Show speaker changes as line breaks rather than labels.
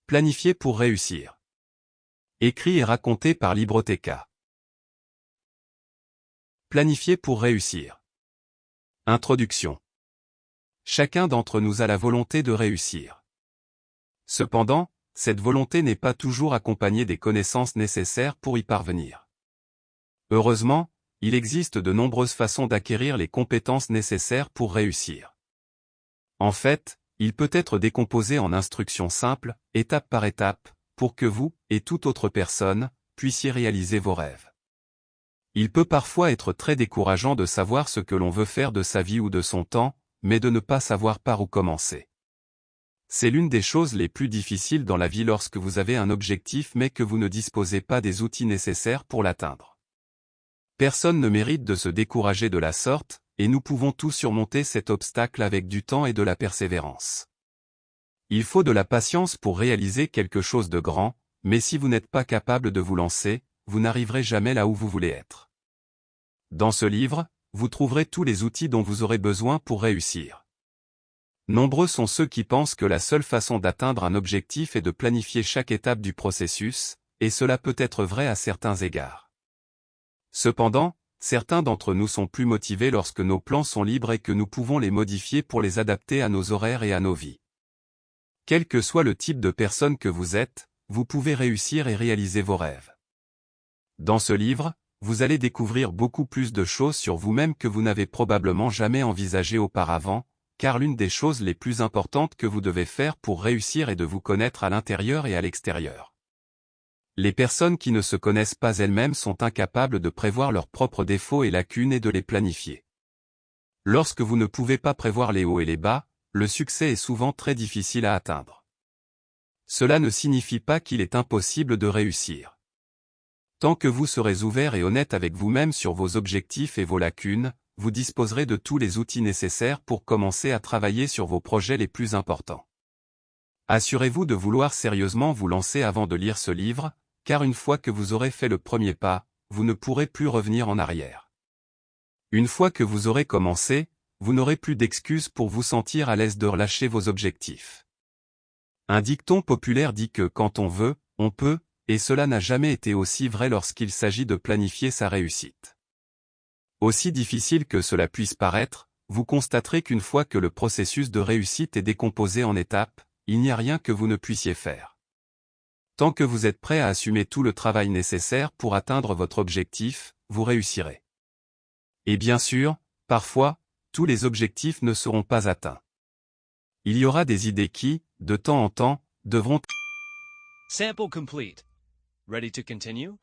Planifier pour réussir. Écrit et raconté par Libroteca. Planifier pour réussir. Introduction. Chacun d'entre nous a la volonté de réussir. Cependant, cette volonté n'est pas toujours accompagnée des connaissances nécessaires pour y parvenir. Heureusement, il existe de nombreuses façons d'acquérir les compétences nécessaires pour réussir. En fait, il peut être décomposé en instructions simples, étape par étape, pour que vous, et toute autre personne, puissiez réaliser vos rêves. Il peut parfois être très décourageant de savoir ce que l'on veut faire de sa vie ou de son temps, mais de ne pas savoir par où commencer. C'est l'une des choses les plus difficiles dans la vie lorsque vous avez un objectif mais que vous ne disposez pas des outils nécessaires pour l'atteindre. Personne ne mérite de se décourager de la sorte, et nous pouvons tous surmonter cet obstacle avec du temps et de la persévérance. Il faut de la patience pour réaliser quelque chose de grand, mais si vous n'êtes pas capable de vous lancer, vous n'arriverez jamais là où vous voulez être. Dans ce livre, vous trouverez tous les outils dont vous aurez besoin pour réussir. Nombreux sont ceux qui pensent que la seule façon d'atteindre un objectif est de planifier chaque étape du processus, et cela peut être vrai à certains égards. Cependant, certains d'entre nous sont plus motivés lorsque nos plans sont libres et que nous pouvons les modifier pour les adapter à nos horaires et à nos vies. Quel que soit le type de personne que vous êtes, vous pouvez réussir et réaliser vos rêves. Dans ce livre, vous allez découvrir beaucoup plus de choses sur vous-même que vous n'avez probablement jamais envisagées auparavant, car l'une des choses les plus importantes que vous devez faire pour réussir est de vous connaître à l'intérieur et à l'extérieur. Les personnes qui ne se connaissent pas elles-mêmes sont incapables de prévoir leurs propres défauts et lacunes et de les planifier. Lorsque vous ne pouvez pas prévoir les hauts et les bas, le succès est souvent très difficile à atteindre. Cela ne signifie pas qu'il est impossible de réussir. Tant que vous serez ouvert et honnête avec vous-même sur vos objectifs et vos lacunes, vous disposerez de tous les outils nécessaires pour commencer à travailler sur vos projets les plus importants. Assurez-vous de vouloir sérieusement vous lancer avant de lire ce livre, car une fois que vous aurez fait le premier pas, vous ne pourrez plus revenir en arrière. Une fois que vous aurez commencé, vous n'aurez plus d'excuses pour vous sentir à l'aise de relâcher vos objectifs. Un dicton populaire dit que quand on veut, on peut, et cela n'a jamais été aussi vrai lorsqu'il s'agit de planifier sa réussite. Aussi difficile que cela puisse paraître, vous constaterez qu'une fois que le processus de réussite est décomposé en étapes, il n'y a rien que vous ne puissiez faire. Tant que vous êtes prêt à assumer tout le travail nécessaire pour atteindre votre objectif, vous réussirez. Et bien sûr, parfois, tous les objectifs ne seront pas atteints. Il y aura des idées qui, de temps en temps, devront...
Sample complete. Ready to continue?